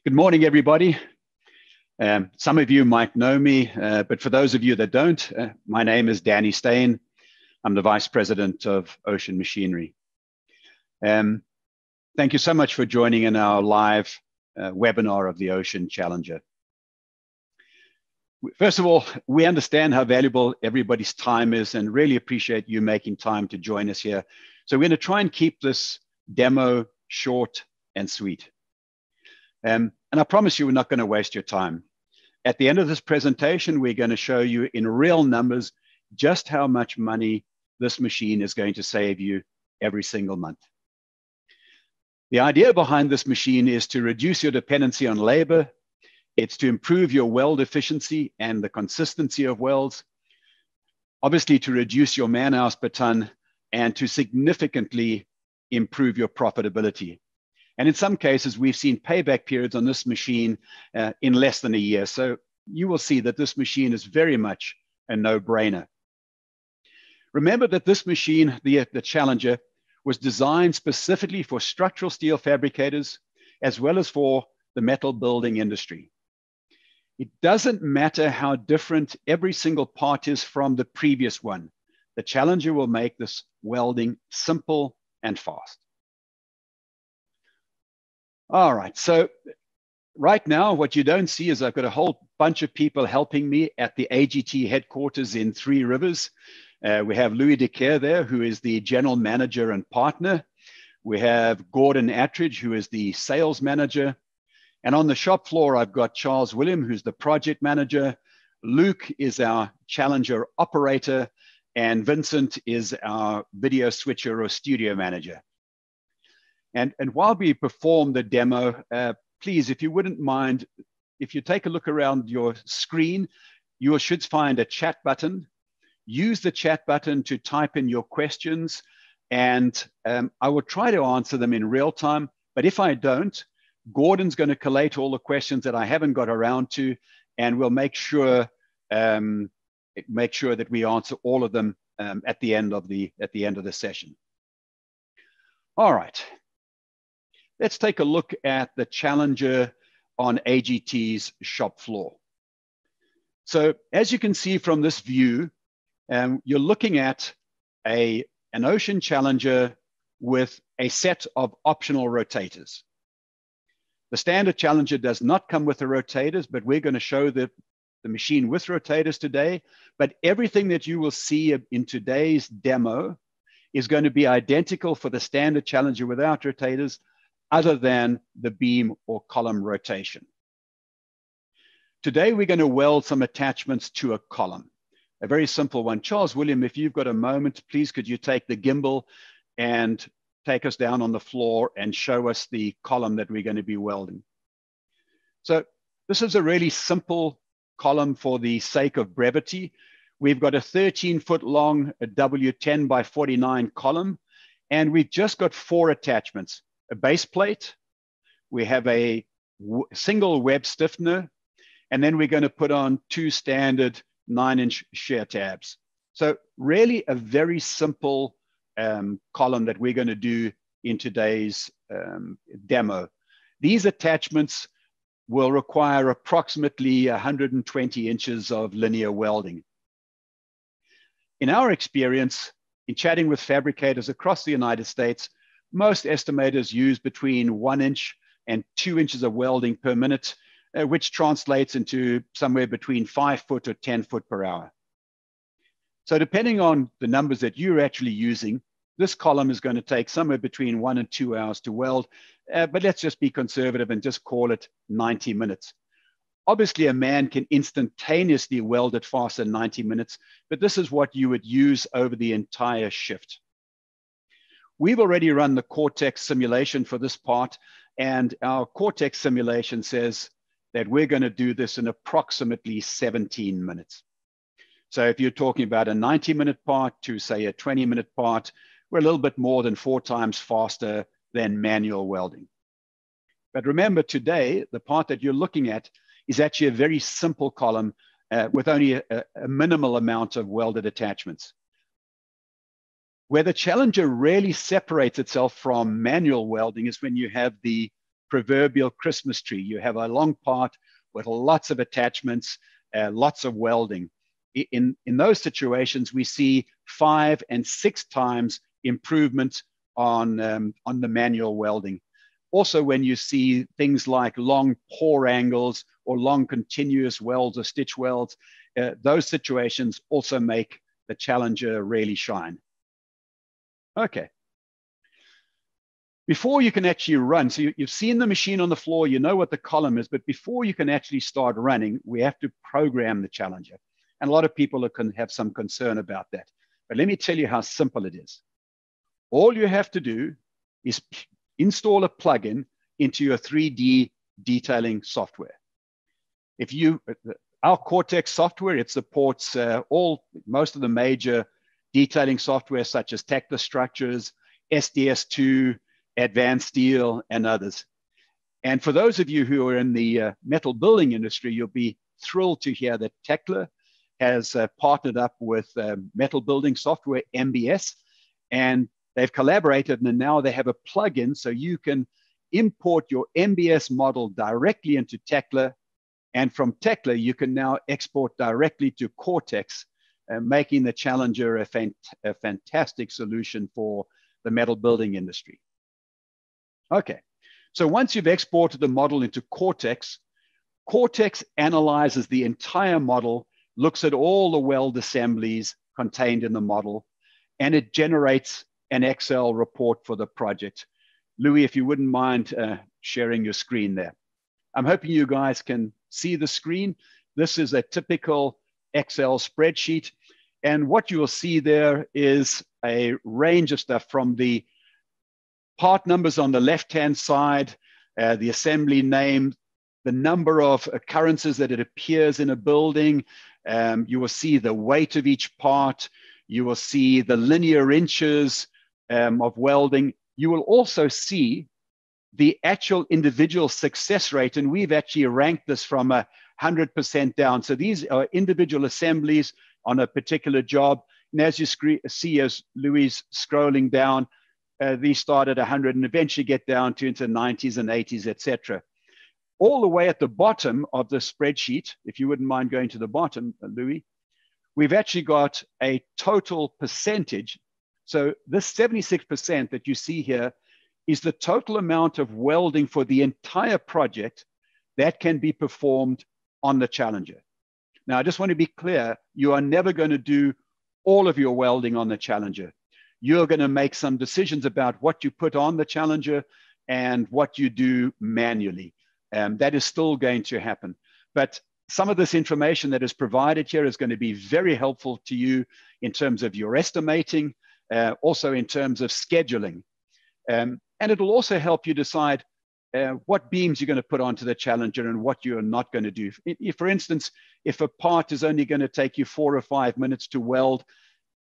Good morning, everybody. Some of you might know me, but for those of you that don't, my name is Danny Stain. I'm the Vice President of Ocean Machinery. Thank you so much for joining in our live webinar of the Ocean Challenger. First of all, we understand how valuable everybody's time is and really appreciate you making time to join us here. So we're going to try and keep this demo short and sweet. And I promise you we're not going to waste your time. At the end of this presentation, we're going to show you in real numbers just how much money this machine is going to save you every single month. The idea behind this machine is to reduce your dependency on labor. It's to improve your weld efficiency and the consistency of welds. Obviously, to reduce your man-hours per ton and to significantly improve your profitability. And in some cases, we've seen payback periods on this machine in less than a year. So you will see that this machine is very much a no-brainer. Remember that this machine, the Challenger, was designed specifically for structural steel fabricators, as well as for the metal building industry. It doesn't matter how different every single part is from the previous one. The Challenger will make this welding simple and fast. All right, so right now, what you don't see is I've got a whole bunch of people helping me at the AGT headquarters in Three Rivers. We have Louis Decaire there, who is the general manager and partner. We have Gordon Attridge, who is the sales manager. And on the shop floor, I've got Charles William, who's the project manager. Luke is our Challenger operator. And Vincent is our video switcher or studio manager. And while we perform the demo, please, if you wouldn't mind, if you take a look around your screen, you should find a chat button. Use the chat button to type in your questions, and I will try to answer them in real time. But if I don't, Gordon's going to collate all the questions that I haven't got around to, and we'll make sure that we answer all of them at the end of the session. All right. Let's take a look at the Challenger on AGT's shop floor. So as you can see from this view, you're looking at an Ocean Challenger with a set of optional rotators. The standard Challenger does not come with the rotators, but we're going to show the machine with rotators today. But everything that you will see in today's demo is going to be identical for the standard Challenger without rotators, other than the beam or column rotation. Today, we're going to weld some attachments to a column, a very simple one. Charles William, if you've got a moment, please could you take the gimbal and take us down on the floor and show us the column that we're going to be welding. So this is a really simple column for the sake of brevity. We've got a 13-foot long W10 by 49 column, and we've just got 4 attachments. A base plate, we have a single web stiffener, and then we're going to put on 2 standard 9-inch shear tabs. So really a very simple column that we're going to do in today's demo. These attachments will require approximately 120 inches of linear welding. In our experience, in chatting with fabricators across the United States, most estimators use between 1 inch and 2 inches of welding per minute, which translates into somewhere between 5 foot or 10 foot per hour. So depending on the numbers that you're actually using, this column is going to take somewhere between 1 and 2 hours to weld, but let's just be conservative and just call it 90 minutes. Obviously, a man can instantaneously weld it faster than 90 minutes, but this is what you would use over the entire shift. We've already run the Cortex simulation for this part, and our Cortex simulation says that we're going to do this in approximately 17 minutes. So if you're talking about a 90-minute part to, say, a 20-minute part, we're a little bit more than 4 times faster than manual welding. But remember, today, the part that you're looking at is actually a very simple column with only a minimal amount of welded attachments. Where the Challenger really separates itself from manual welding is when you have the proverbial Christmas tree. You have a long part with lots of attachments, lots of welding. In those situations, we see 5 and 6 times improvement on the manual welding. Also, when you see things like long pour angles or long continuous welds or stitch welds, those situations also make the Challenger really shine. Okay. Before you can actually run, so you've seen the machine on the floor, you know what the column is, but before you can actually start running, we have to program the Challenger. And a lot of people can have some concern about that. But let me tell you how simple it is. All you have to do is install a plugin into your 3D detailing software. Our Cortex software, it supports most of the major detailing software such as Tekla Structures, SDS2, Advanced Steel, and others. And for those of you who are in the metal building industry, you'll be thrilled to hear that Tekla has partnered up with Metal Building Software, MBS, and they've collaborated, and now they have a plugin so you can import your MBS model directly into Tekla, and from Tekla, you can now export directly to Cortex, making the Challenger a fantastic solution for the metal building industry. Okay, so once you've exported the model into Cortex, Cortex analyzes the entire model, looks at all the weld assemblies contained in the model, and it generates an Excel report for the project. Louis, if you wouldn't mind sharing your screen there. I'm hoping you guys can see the screen. This is a typical Excel spreadsheet. And what you will see there is a range of stuff from the part numbers on the left-hand side, the assembly name, the number of occurrences that it appears in a building. You will see the weight of each part. You will see the linear inches of welding. You will also see the actual individual success rate. And we've actually ranked this from 100% down. So these are individual assemblies on a particular job. And as you see, as Louis scrolling down, these start at 100 and eventually get down to into 90s and 80s, etc. All the way at the bottom of the spreadsheet, if you wouldn't mind going to the bottom, Louis, we've actually got a total percentage. So this 76% that you see here is the total amount of welding for the entire project that can be performed on the Challenger. Now, I just want to be clear, you are never going to do all of your welding on the Challenger. You're going to make some decisions about what you put on the Challenger and what you do manually. That is still going to happen. But some of this information that is provided here is going to be very helpful to you in terms of your estimating, also in terms of scheduling. And it'll also help you decide what beams you're going to put onto the Challenger and what you're not going to do. For instance, if a part is only going to take you 4 or 5 minutes to weld,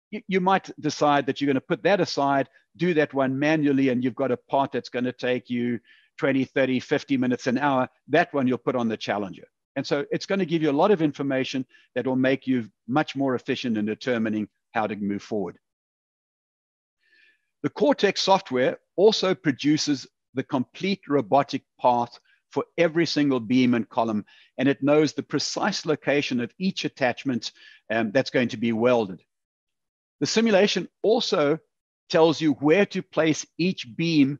you might decide that you're going to put that aside, do that one manually, and you've got a part that's going to take you 20, 30, 50 minutes, an hour. That one you'll put on the Challenger. And so it's going to give you a lot of information that will make you much more efficient in determining how to move forward. The Cortex software also produces the complete robotic path for every single beam and column, and it knows the precise location of each attachment that's going to be welded. The simulation also tells you where to place each beam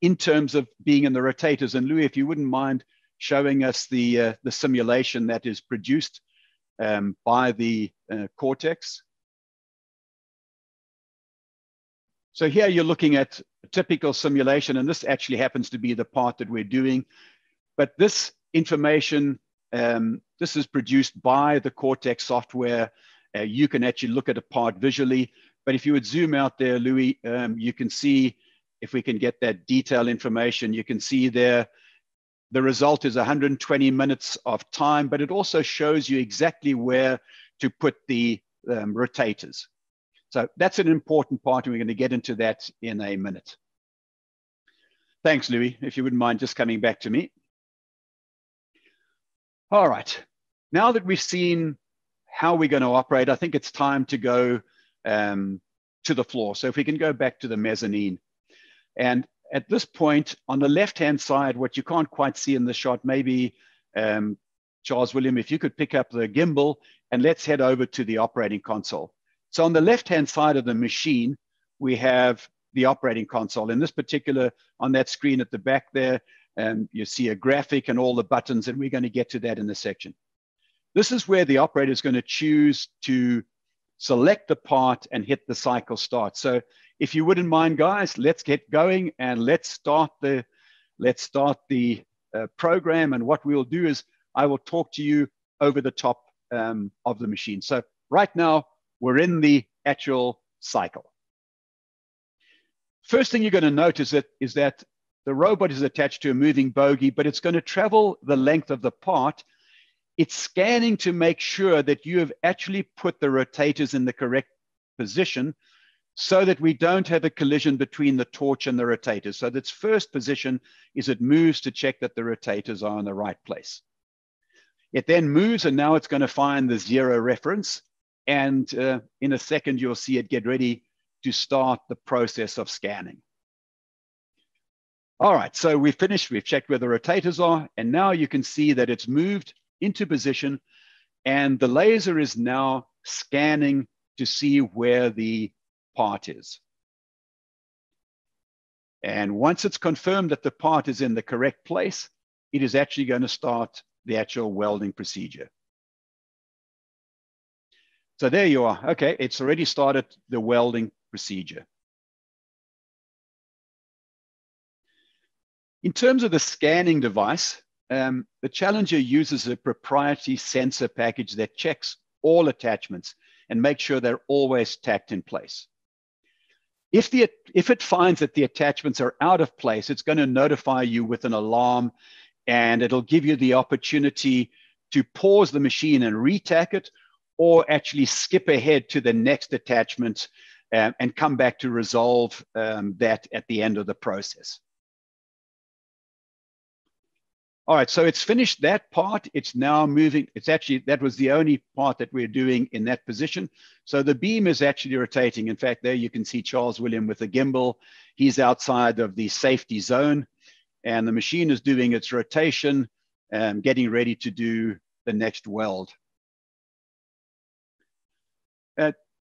in terms of being in the rotators. And Louis, if you wouldn't mind showing us the simulation that is produced by the Cortex. So here you're looking at a typical simulation, and this actually happens to be the part that we're doing. But this information, this is produced by the Cortex software. You can actually look at a part visually. But if you would zoom out there, Louis, you can see, if we can get that detail information, you can see there, the result is 120 minutes of time, but it also shows you exactly where to put the rotators. So that's an important part, and we're going to get into that in a minute. Thanks, Louis. If you wouldn't mind just coming back to me. All right. Now that we've seen how we're going to operate, I think it's time to go to the floor. So if we can go back to the mezzanine. And at this point, on the left-hand side, what you can't quite see in the shot, maybe Charles William, if you could pick up the gimbal, and let's head over to the operating console. So on the left-hand side of the machine, we have the operating console. In this particular, on that screen at the back there, you see a graphic and all the buttons, and we're going to get to that in a section. This is where the operator is going to choose to select the part and hit the cycle start. So if you wouldn't mind, guys, let's get going and let's start the program. And what we'll do is I will talk to you over the top of the machine. So right now, we're in the actual cycle. First thing you're going to notice is that the robot is attached to a moving bogie, but it's going to travel the length of the part. It's scanning to make sure that you have actually put the rotators in the correct position so that we don't have a collision between the torch and the rotators. So its first position is it moves to check that the rotators are in the right place. It then moves, and now it's going to find the 0 reference. And in a second, you'll see it get ready to start the process of scanning. All right, so we've finished. We've checked where the rotators are, and now you can see that it's moved into position, and the laser is now scanning to see where the part is. And once it's confirmed that the part is in the correct place, it is actually going to start the actual welding procedure. So there you are. Okay, it's already started the welding procedure. In terms of the scanning device, the Challenger uses a proprietary sensor package that checks all attachments and makes sure they're always tacked in place. If it finds that the attachments are out of place, it's going to notify you with an alarm, and it'll give you the opportunity to pause the machine and retack it, or actually skip ahead to the next attachment and come back to resolve that at the end of the process. All right, so it's finished that part. It's now moving. It's actually, that was the only part that we're doing in that position. So the beam is actually rotating. In fact, there you can see Charles William with the gimbal. He's outside of the safety zone, and the machine is doing its rotation, getting ready to do the next weld.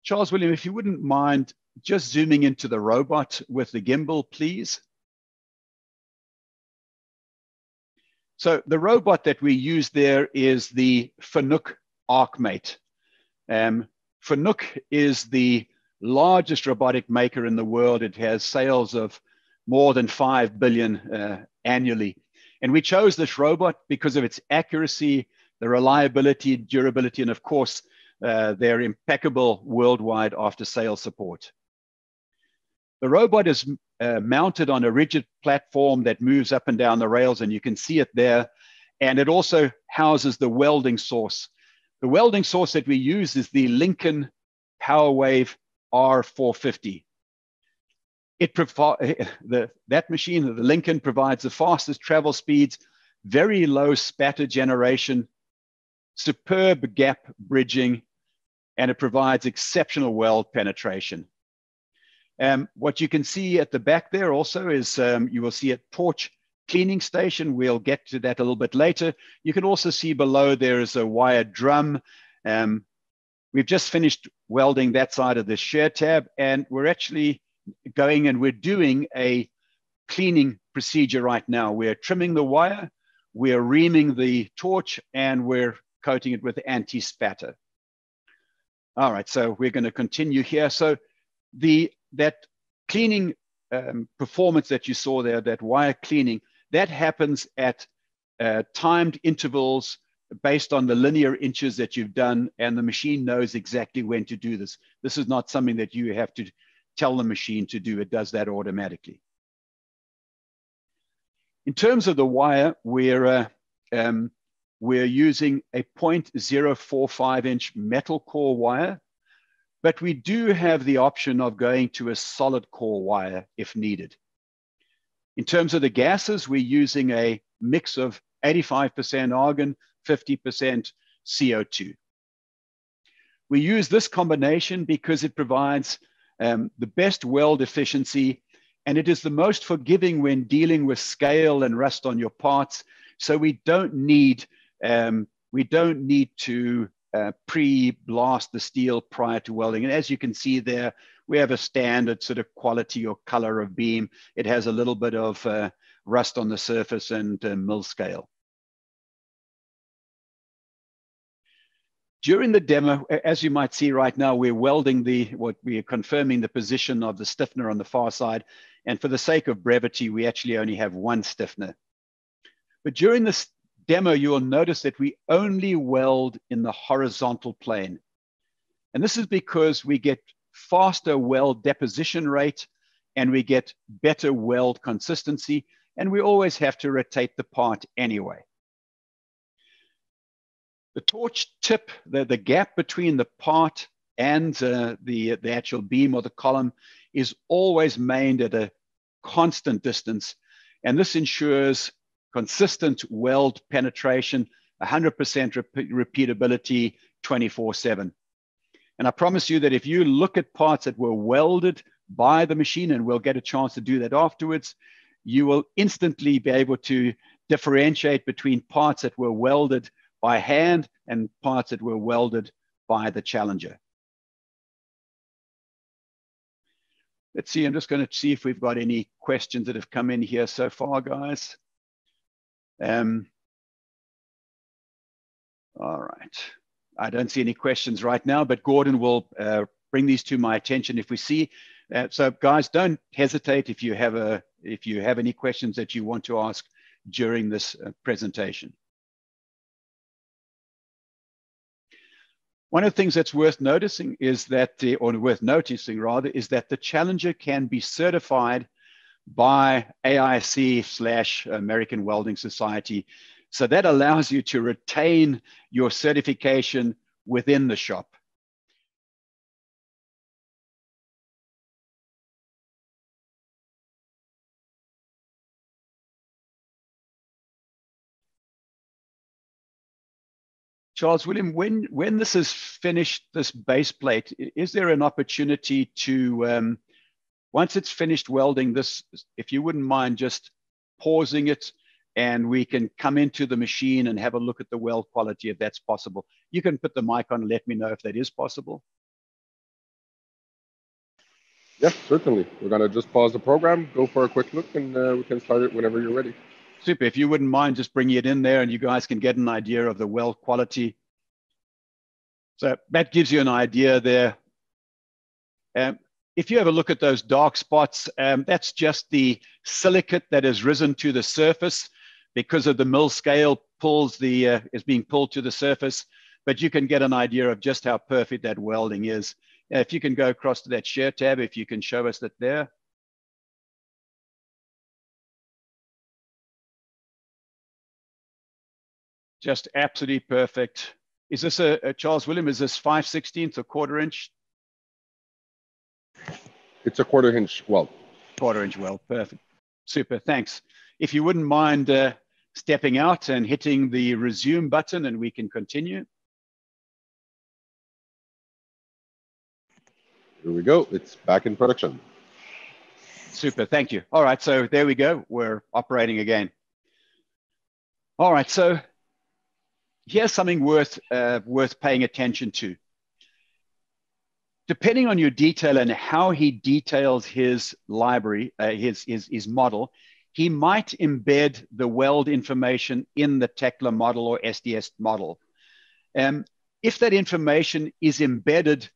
Charles William, if you wouldn't mind just zooming into the robot with the gimbal, please. So the robot that we use there is the Fanuc ArcMate. Fanuc is the largest robotic maker in the world. It has sales of more than 5 billion annually. And we chose this robot because of its accuracy, the reliability, durability, and of course, their impeccable worldwide after-sales support. The robot is mounted on a rigid platform that moves up and down the rails, and you can see it there. And it also houses the welding source. The welding source that we use is the Lincoln PowerWave R450. That machine, the Lincoln, provides the fastest travel speeds, very low spatter generation, superb gap bridging, and it provides exceptional weld penetration. What you can see at the back there also is you will see a torch cleaning station. We'll get to that a little bit later. You can also see below there is a wire drum. We've just finished welding that side of the shear tab, and we're actually going and we're doing a cleaning procedure right now. We're trimming the wire, we're reaming the torch, and we're coating it with anti-spatter. All right, so we're going to continue here. So that cleaning performance that you saw there, that wire cleaning, that happens at timed intervals based on the linear inches that you've done, and the machine knows exactly when to do this. This is not something that you have to tell the machine to do. It does that automatically. In terms of the wire, we're using a 0.045-inch metal core wire, but we do have the option of going to a solid core wire if needed. In terms of the gases, we're using a mix of 85% argon, 50% CO2. We use this combination because it provides the best weld efficiency And it is the most forgiving when dealing with scale and rust on your parts. So we don't need to pre-blast the steel prior to welding. And as you can see there, we have a standard sort of quality or color of beam. It has a little bit of rust on the surface and mill scale. During the demo, as you might see right now, we're welding we are confirming the position of the stiffener on the far side. And for the sake of brevity, we actually only have one stiffener. But during this demo, you will notice that we only weld in the horizontal plane. And this is because we get faster weld deposition rate and we get better weld consistency. And we always have to rotate the part anyway. The torch tip, the gap between the part and the actual beam or the column is always maintained at a constant distance. And this ensures consistent weld penetration, 100% repeatability, 24/7. And I promise you that if you look at parts that were welded by the machine, and we'll get a chance to do that afterwards, you will instantly be able to differentiate between parts that were welded by hand and parts that were welded by the Challenger. Let's see, I'm just going to see if we've got any questions that have come in here so far, guys. All right. I don't see any questions right now, but Gordon will bring these to my attention if we see. So guys, don't hesitate if you have any questions that you want to ask during this presentation. One of the things that's worth noticing is that, or worth noticing rather, is that the Challenger can be certified by AISC / American Welding Society. So that allows you to retain your certification within the shop. Charles William, when this is finished, this base plate, is there an opportunity to, once it's finished welding this, if you wouldn't mind just pausing it and we can come into the machine and have a look at the weld quality if that's possible. You can put the mic on and let me know if that is possible. Yes, certainly. We're going to just pause the program, go for a quick look, and we can start it whenever you're ready. Super. If you wouldn't mind just bringing it in there and you guys can get an idea of the weld quality. So that gives you an idea there. If you have a look at those dark spots, that's just the silicate that has risen to the surface because of the mill scale is being pulled to the surface. But you can get an idea of just how perfect that welding is. If you can go across to that share tab, if you can show us that there. Just absolutely perfect. Is this a Charles William, is this 5/16 or 1/4 inch? It's a 1/4 inch weld. 1/4 inch weld, perfect. Super, thanks. If you wouldn't mind stepping out and hitting the resume button and we can continue. Here we go, it's back in production. Super, thank you. All right, so there we go, we're operating again. All right, so here's something worth paying attention to. Depending on your detail and how he details his library, his model, he might embed the weld information in the Tekla model or SDS model. If that information is embedded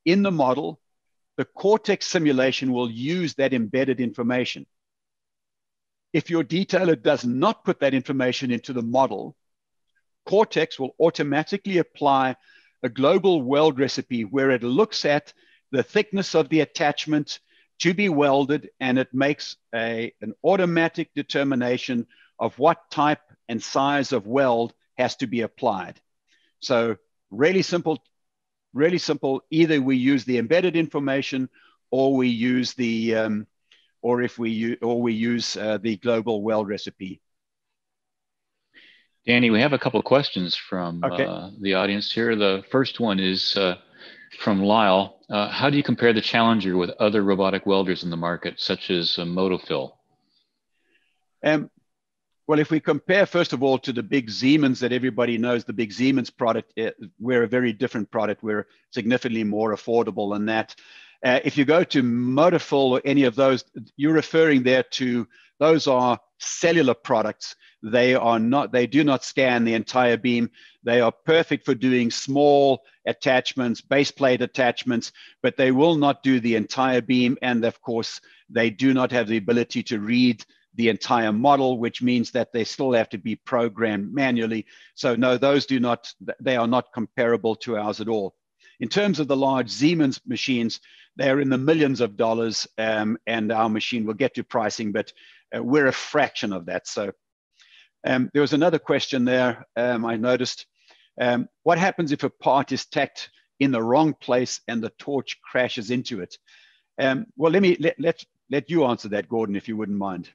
in the model, the Cortex simulation will use that embedded information. If your detailer does not put that information into the model, Cortex will automatically apply a global weld recipe where it looks at the thickness of the attachment to be welded, and it makes an automatic determination of what type and size of weld has to be applied. So really simple. Either we use the embedded information, or we use the the global weld recipe. Danny, we have a couple of questions from the audience here. The first one is from Lyle. How do you compare the Challenger with other robotic welders in the market, such as Motofill? Well, if we compare, first of all, to the big Siemens that everybody knows, the big Siemens product, we're a very different product. We're significantly more affordable than that. If you go to Motofill or any of those, you're referring there to, those are cellular products. They do not scan the entire beam. They are perfect for doing small attachments, base plate attachments, but they will not do the entire beam. And of course, they do not have the ability to read the entire model, which means that they still have to be programmed manually. So no, those they are not comparable to ours at all. In terms of the large Siemens machines, they're in the millions of dollars, and our machine will get to pricing, but we're a fraction of that. So there was another question there I noticed. What happens if a part is tacked in the wrong place and the torch crashes into it? Well, let you answer that, Gordon, if you wouldn't mind.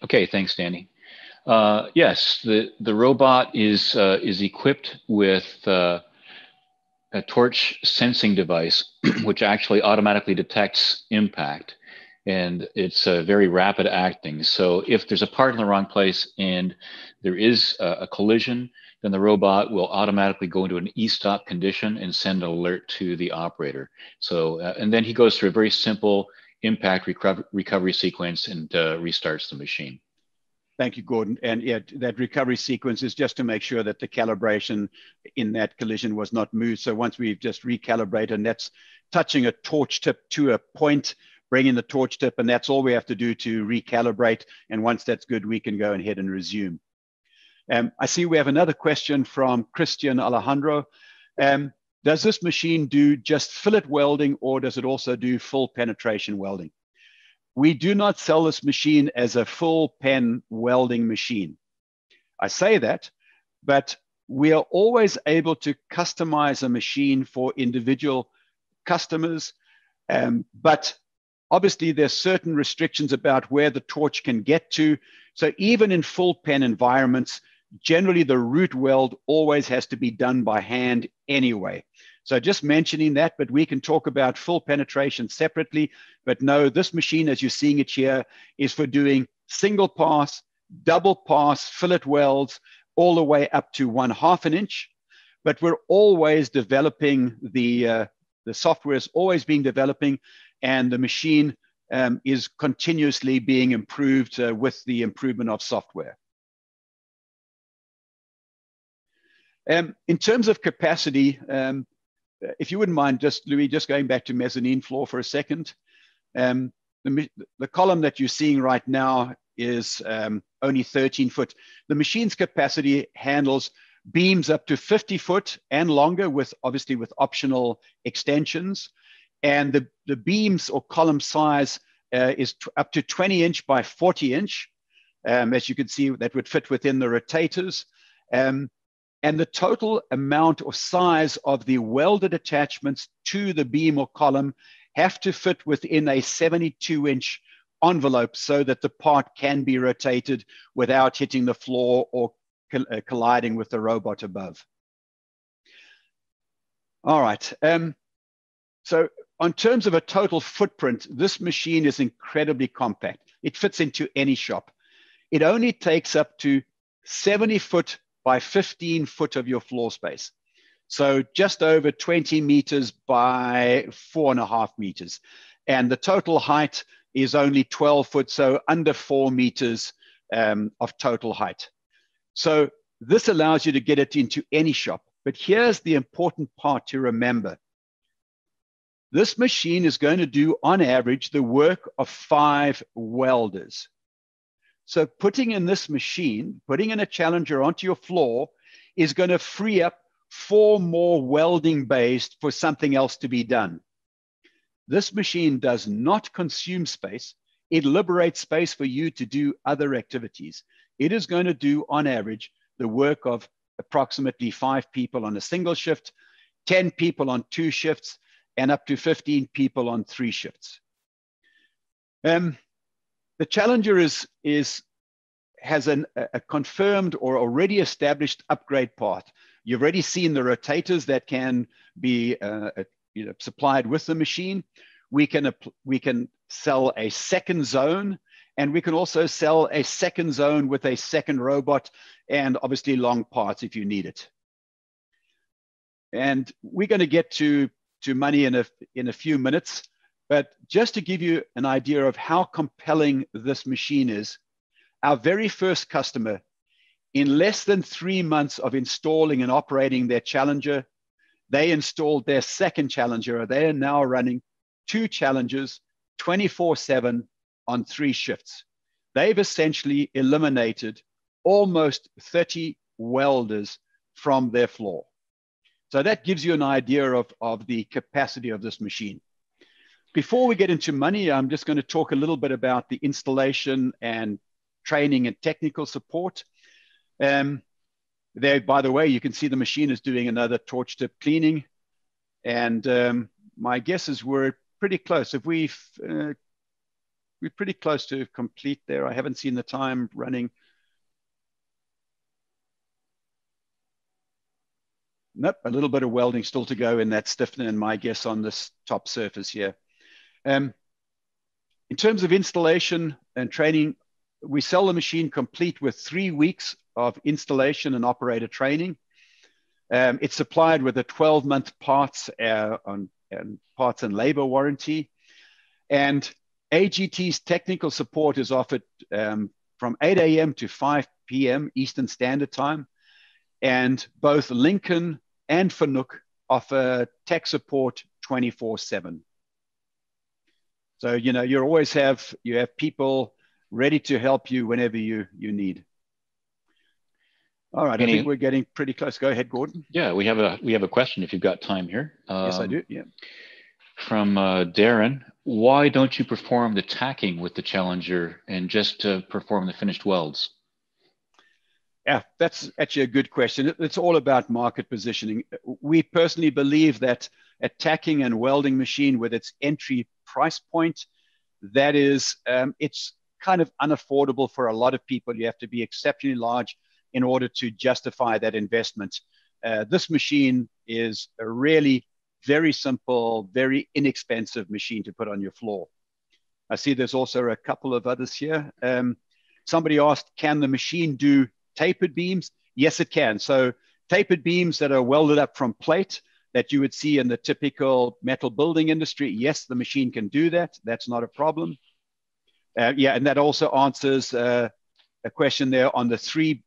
Okay, thanks, Danny. Yes, the robot is equipped with a torch sensing device, which actually automatically detects impact, and it's very rapid acting. So if there's a part in the wrong place and there is a collision, then the robot will automatically go into an e-stop condition and send an alert to the operator. So and then he goes through a very simple impact recovery sequence and restarts the machine. Thank you, Gordon. And yeah, that recovery sequence is just to make sure that the calibration in that collision was not moved. So once we've just recalibrated, and that's touching a torch tip to a point, bringing the torch tip, and that's all we have to do to recalibrate. And once that's good, we can go ahead and resume. I see we have another question from Christian Alejandro. Does this machine do just fillet welding, or does it also do full penetration welding? We do not sell this machine as a full pen welding machine. I say that, but we are always able to customize a machine for individual customers. But obviously there's certain restrictions about where the torch can get to. So even in full pen environments, generally the root weld always has to be done by hand anyway. So just mentioning that, but we can talk about full penetration separately. But no, this machine, as you're seeing it here, is for doing single pass, double pass, fillet welds, all the way up to 1/2 inch. But we're always developing, the software is always being developing, and the machine is continuously being improved with the improvement of software. In terms of capacity, if you wouldn't mind, just Louis, just going back to mezzanine floor for a second. The column that you're seeing right now is only 13 foot. The machine's capacity handles beams up to 50 foot and longer, with obviously with optional extensions. And the beams or column size is up to 20 inch by 40 inch. As you can see, that would fit within the rotators. And the total amount or size of the welded attachments to the beam or column have to fit within a 72-inch envelope so that the part can be rotated without hitting the floor or colliding with the robot above. All right. So in terms of a total footprint, this machine is incredibly compact. It fits into any shop. It only takes up to 70 foot by 15 foot of your floor space. So just over 20 meters by 4.5 meters. And the total height is only 12 foot, so under 4 meters of total height. So this allows you to get it into any shop. But here's the important part to remember. This machine is going to do, on average, the work of 5 welders. So putting in this machine, putting in a Challenger onto your floor is going to free up 4 more welding bays for something else to be done. This machine does not consume space. It liberates space for you to do other activities. It is going to do, on average, the work of approximately 5 people on a single shift, 10 people on 2 shifts, and up to 15 people on 3 shifts. The Challenger has a confirmed or already established upgrade path. You've already seen the rotators that can be supplied with the machine. We can sell a second zone, and we can also sell a second zone with a second robot and obviously long parts if you need it. And we're going to get to money in a few minutes, but just to give you an idea of how compelling this machine is, our very first customer, in less than 3 months of installing and operating their Challenger, they installed their second Challenger. They are now running 2 Challengers 24/7 on 3 shifts. They've essentially eliminated almost 30 welders from their floor. So that gives you an idea of the capacity of this machine. Before we get into money, I'm just going to talk a little bit about the installation and training and technical support. There, by the way, you can see the machine is doing another torch tip cleaning. And my guess is we're pretty close. If we're pretty close to complete there. I haven't seen the time running. Nope, a little bit of welding still to go in that stiffener, and my guess on this top surface here. In terms of installation and training, we sell the machine complete with 3 weeks of installation and operator training. It's supplied with a 12-month parts and labor warranty. And AGT's technical support is offered from 8 a.m. to 5 p.m. Eastern Standard Time. And both Lincoln and Fanuc offer tech support 24/7. So, you always have people ready to help you whenever you need. All right, I think we're getting pretty close. Go ahead, Gordon. Yeah, we have a question if you've got time here. Yes, I do. Yeah. From Darren, why don't you perform the tacking with the Challenger and just perform the finished welds? Yeah, that's actually a good question. It's all about market positioning. We personally believe that a tacking and welding machine with its entry price point, that is, it's kind of unaffordable for a lot of people. You have to be exceptionally large in order to justify that investment. This machine is a really very simple, very inexpensive machine to put on your floor. I see there's also a couple of others here. Somebody asked, can the machine do tapered beams? Yes, it can. So tapered beams that are welded up from plate that you would see in the typical metal building industry, yes, the machine can do that. That's not a problem. Yeah, and that also answers a question there on the three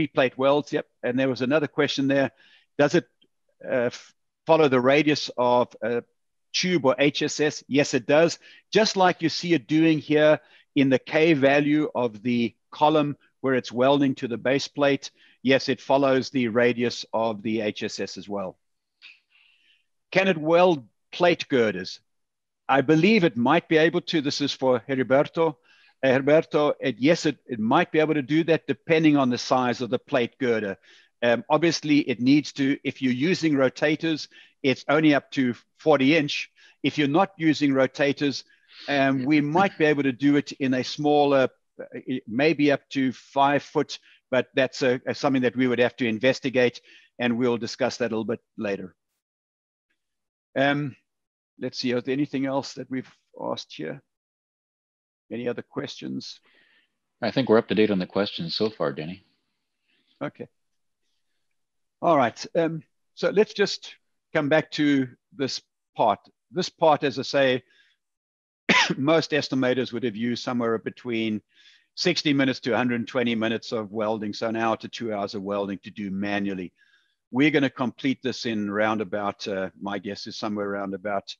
plate welds. Yep. And there was another question there. Does it follow the radius of a tube or HSS? Yes, it does. Just like you see it doing here in the K value of the column where it's welding to the base plate. Yes, it follows the radius of the HSS as well. Can it weld plate girders? I believe it might be able to. This is for Heriberto. Heriberto, yes, it might be able to do that depending on the size of the plate girder. Obviously, it needs to, if you're using rotators, it's only up to 40-inch. If you're not using rotators, we might be able to do it in a smaller, maybe up to 5 foot, but that's something that we would have to investigate, and we'll discuss that a little bit later. Let's see, is there anything else that we've asked here? Any other questions? I think we're up to date on the questions so far, Denny. Okay. All right. So let's just come back to this part. This part, as I say, most estimators would have used somewhere between 60 minutes to 120 minutes of welding, so an hour to 2 hours of welding to do manually. We're going to complete this in round about, my guess is somewhere around about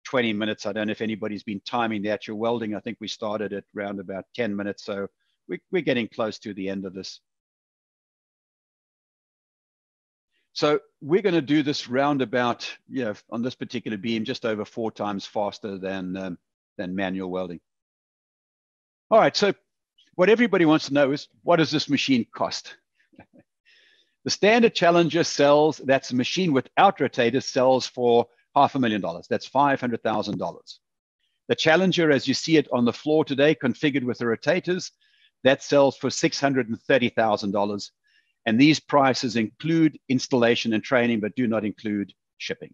20 minutes. I don't know if anybody's been timing the actual welding. I think we started at around about 10 minutes. So we're getting close to the end of this. So we're going to do this roundabout, on this particular beam, just over 4 times faster than manual welding. All right, so what everybody wants to know is, what does this machine cost? The standard Challenger sells, that's a machine without rotators, sells for $500,000. That's $500,000. The Challenger, as you see it on the floor today, configured with the rotators, that sells for $630,000. And these prices include installation and training, but do not include shipping.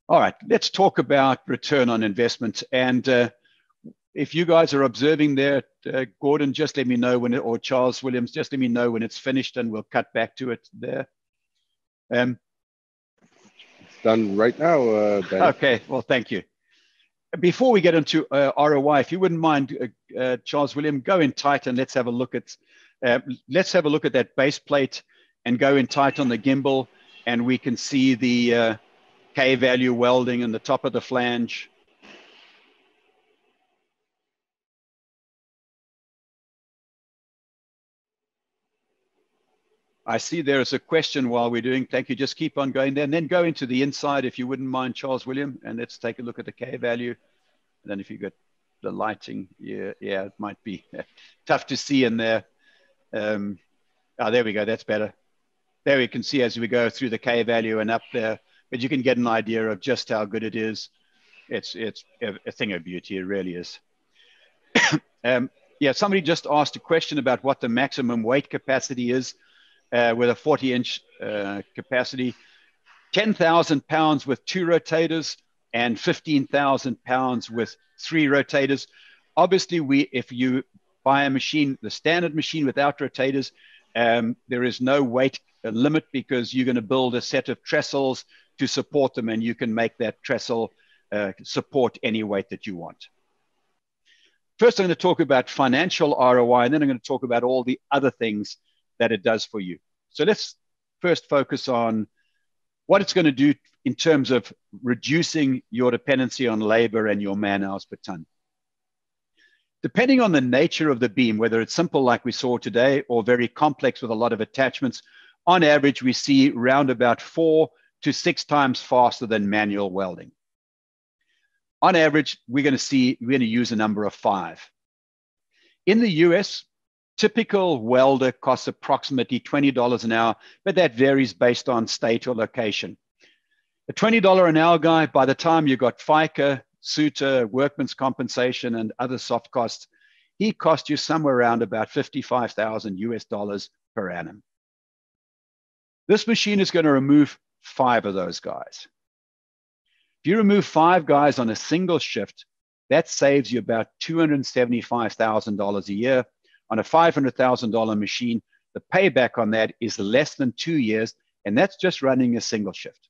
All right, let's talk about return on investment. And if you guys are observing there, Gordon, just let me know when, or Charles Williams, just let me know when it's finished and we'll cut back to it there. It's done right now, Ben. Okay, well, thank you. Before we get into ROI, if you wouldn't mind, Charles William, go in tight and let's have a look at that base plate and go in tight on the gimbal, and we can see the K-value welding in the top of the flange. I see there is a question while we're doing, thank you, just keep on going there, and then go into the inside if you wouldn't mind, Charles William, and let's take a look at the K-value. And then if you get the lighting, yeah, it might be tough to see in there. Oh, there we go, that's better. There we can see as we go through the K-value and up there, but you can get an idea of just how good it is. It's a thing of beauty, it really is. Yeah, somebody just asked a question about what the maximum weight capacity is with a 40-inch capacity. 10,000 pounds with 2 rotators and 15,000 pounds with 3 rotators. Obviously, if you buy a machine, the standard machine without rotators, there is no weight limit because you're going to build a set of trestles to support them, and you can make that trestle support any weight that you want. First, I'm going to talk about financial ROI, and then I'm going to talk about all the other things that it does for you. So let's first focus on what it's going to do in terms of reducing your dependency on labor and your man hours per ton. Depending on the nature of the beam, whether it's simple like we saw today or very complex with a lot of attachments, on average, we see round about 4 to 6 times faster than manual welding. On average, we're going to use a number of 5. In the US, typical welder costs approximately $20 an hour, but that varies based on state or location. A $20 an hour guy, by the time you got FICA, suitor, workman's compensation, and other soft costs, he cost you somewhere around about $55,000 per annum. This machine is going to remove 5 of those guys. If you remove 5 guys on a single shift, that saves you about $275,000 a year. On a $500,000 machine, the payback on that is less than 2 years, and that's just running a single shift.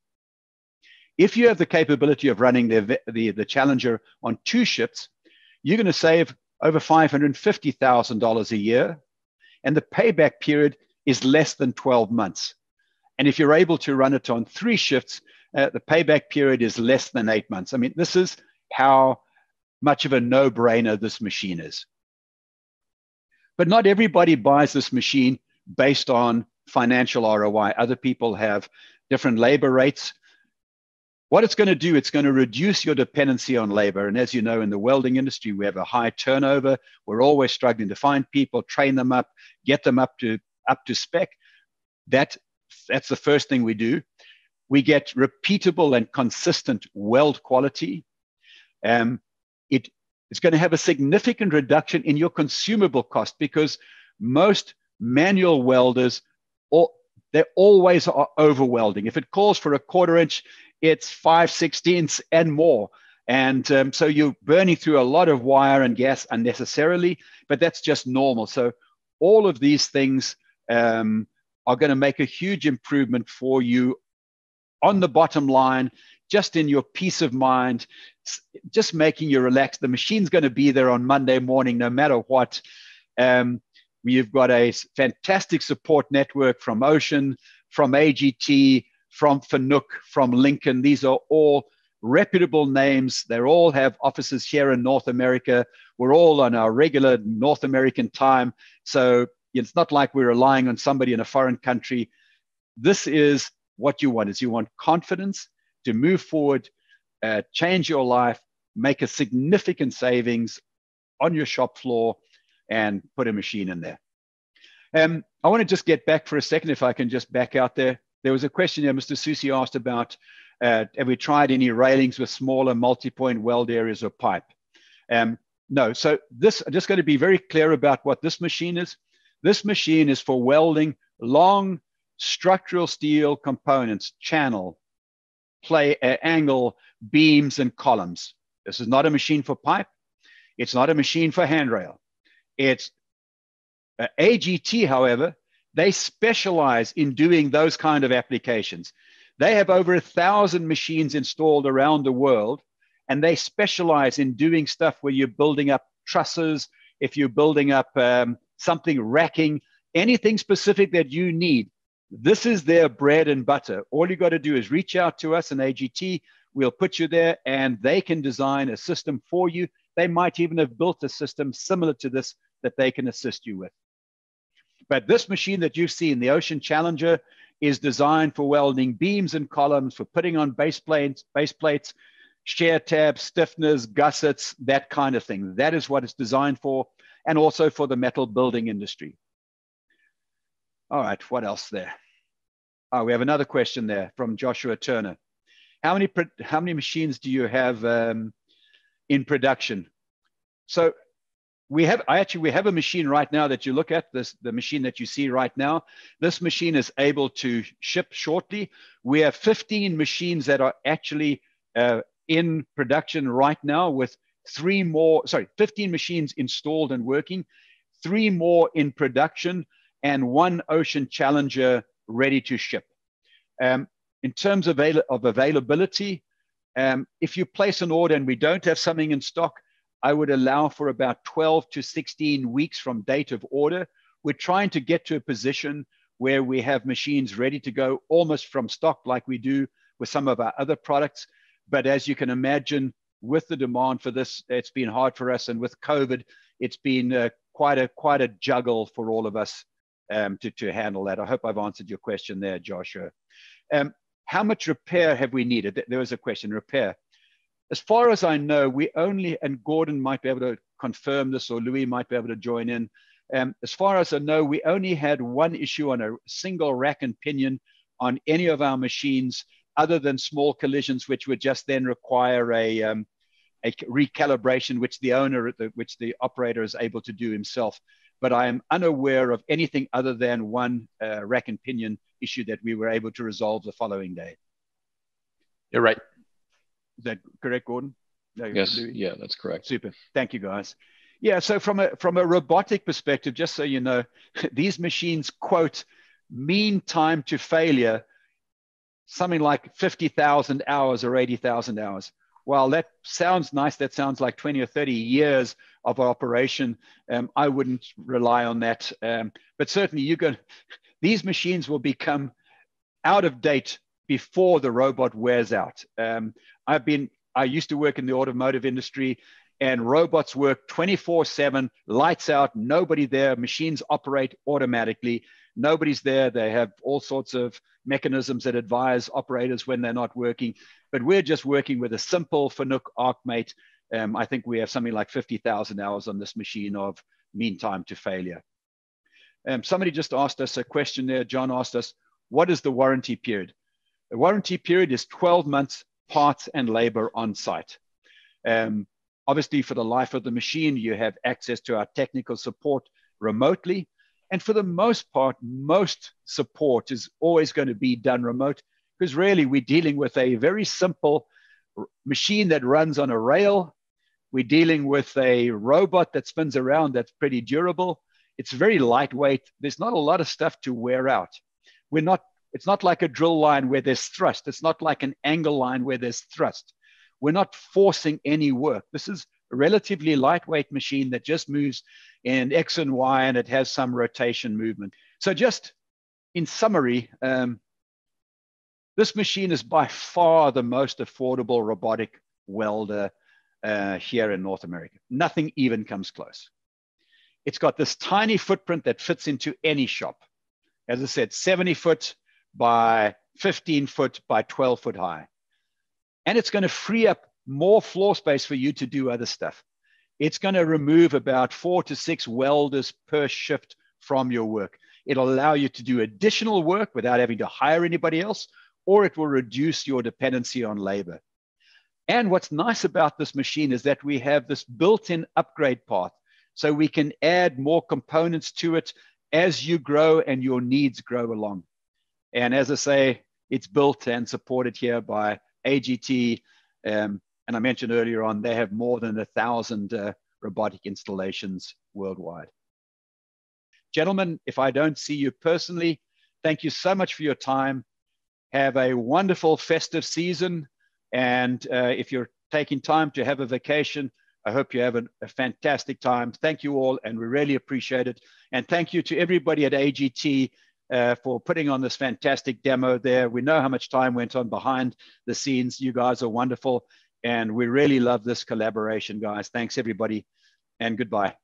If you have the capability of running the Challenger on 2 shifts, you're going to save over $550,000 a year, and the payback period is less than 12 months. And if you're able to run it on 3 shifts, the payback period is less than 8 months. I mean, this is how much of a no-brainer this machine is. But not everybody buys this machine based on financial ROI. Other people have different labor rates. What it's going to do, it's going to reduce your dependency on labor. And as you know, in the welding industry, we have a high turnover. We're always struggling to find people, train them up, get them up to spec. That's the first thing we do. We get repeatable and consistent weld quality. It's going to have a significant reduction in your consumable cost because most manual welders, they always are over welding. If it calls for a 1/4 inch, it's 5/16 and more. And so you're burning through a lot of wire and gas unnecessarily, but that's just normal. So all of these things are going to make a huge improvement for you on the bottom line, just in your peace of mind, just making you relax. The machine's going to be there on Monday morning, no matter what. We've got a fantastic support network from Ocean, from AGT, from Fanuc, from Lincoln. These are all reputable names. They all have offices here in North America. We're all on our regular North American time. So it's not like we're relying on somebody in a foreign country. This is what you want, is you want confidence to move forward, change your life, make a significant savings on your shop floor, and put a machine in there. I want to just get back for a second, if I can just back out there. There was a question there, Mr. Susi asked about, have we tried any railings with smaller multi-point weld areas or pipe? No. So this, I'm just going to be very clear about what this machine is. This machine is for welding long structural steel components, channel, angle, beams, and columns. This is not a machine for pipe. It's not a machine for handrail. It's AGT, however, they specialize in doing those kind of applications. They have over 1,000 machines installed around the world, and they specialize in doing stuff where you're building up trusses, if you're building up something, racking, anything specific that you need. This is their bread and butter. All you got to do is reach out to us in AGT. We'll put you there, and they can design a system for you. They might even have built a system similar to this that they can assist you with. But this machine that you've seen, the Ocean Challenger, is designed for welding beams and columns, for putting on base plates, shear tabs, stiffeners, gussets, that kind of thing. That is what it's designed for, and also for the metal building industry. All right, what else there? Oh, we have another question there from Joshua Turner. How many machines do you have in production? So we have a machine right now that you look at, the machine that you see right now. This machine is able to ship shortly. We have 15 machines that are actually in production right now, with 15 machines installed and working, 3 more in production, and 1 Ocean Challenger ready to ship. In terms of availability, if you place an order and we don't have something in stock, I would allow for about 12 to 16 weeks from date of order. We're trying to get to a position where we have machines ready to go almost from stock, like we do with some of our other products. But as you can imagine, with the demand for this, it's been hard for us. And with COVID, it's been quite a juggle for all of us to handle that. I hope I've answered your question there, Joshua. How much repair have we needed? There was a question, repair. As far as I know, we only, and Gordon might be able to confirm this, or Louis might be able to join in. As far as I know, we only had 1 issue on a single rack and pinion on any of our machines, other than small collisions, which would just then require a recalibration, which the operator is able to do himself. But I am unaware of anything other than 1 rack and pinion issue that we were able to resolve the following day. You're right. Is that correct, Gordon? No, yes, yeah, that's correct. Super. Thank you, guys. Yeah, so from a robotic perspective, just so you know, these machines quote mean time to failure, something like 50,000 hours or 80,000 hours. While that sounds nice, that sounds like 20 or 30 years of operation. I wouldn't rely on that. But certainly these machines will become out of date before the robot wears out. I used to work in the automotive industry, and robots work 24/7, lights out, nobody there, machines operate automatically, nobody's there. They have all sorts of mechanisms that advise operators when they're not working, but we're just working with a simple Fanuc ArcMate. I think we have something like 50,000 hours on this machine of mean time to failure. Somebody just asked us a question there. John asked us, what is the warranty period? The warranty period is 12 months, parts and labor on site. Obviously, for the life of the machine, you have access to our technical support remotely. And for the most part, most support is always going to be done remote, because really we're dealing with a very simple machine that runs on a rail. We're dealing with a robot that spins around that's pretty durable. It's very lightweight. There's not a lot of stuff to wear out. It's not like a drill line where there's thrust. It's not like an angle line where there's thrust. We're not forcing any work. This is a relatively lightweight machine that just moves in X and Y, and it has some rotation movement. So just in summary, this machine is by far the most affordable robotic welder here in North America. Nothing even comes close. It's got this tiny footprint that fits into any shop. As I said, 70 foot by 15 foot by 12 foot high. And it's going to free up more floor space for you to do other stuff. It's going to remove about 4 to 6 welders per shift from your work. It'll allow you to do additional work without having to hire anybody else, or it will reduce your dependency on labor. And what's nice about this machine is that we have this built-in upgrade path. So we can add more components to it as you grow and your needs grow along. And as I say, it's built and supported here by AGT. And I mentioned earlier on, they have more than 1,000 robotic installations worldwide. Gentlemen, if I don't see you personally, thank you so much for your time. Have a wonderful festive season. And if you're taking time to have a vacation, I hope you have a fantastic time. Thank you all, and we really appreciate it. And thank you to everybody at AGT for putting on this fantastic demo there. We know how much time went on behind the scenes. You guys are wonderful, and we really love this collaboration, guys. Thanks, everybody, and goodbye.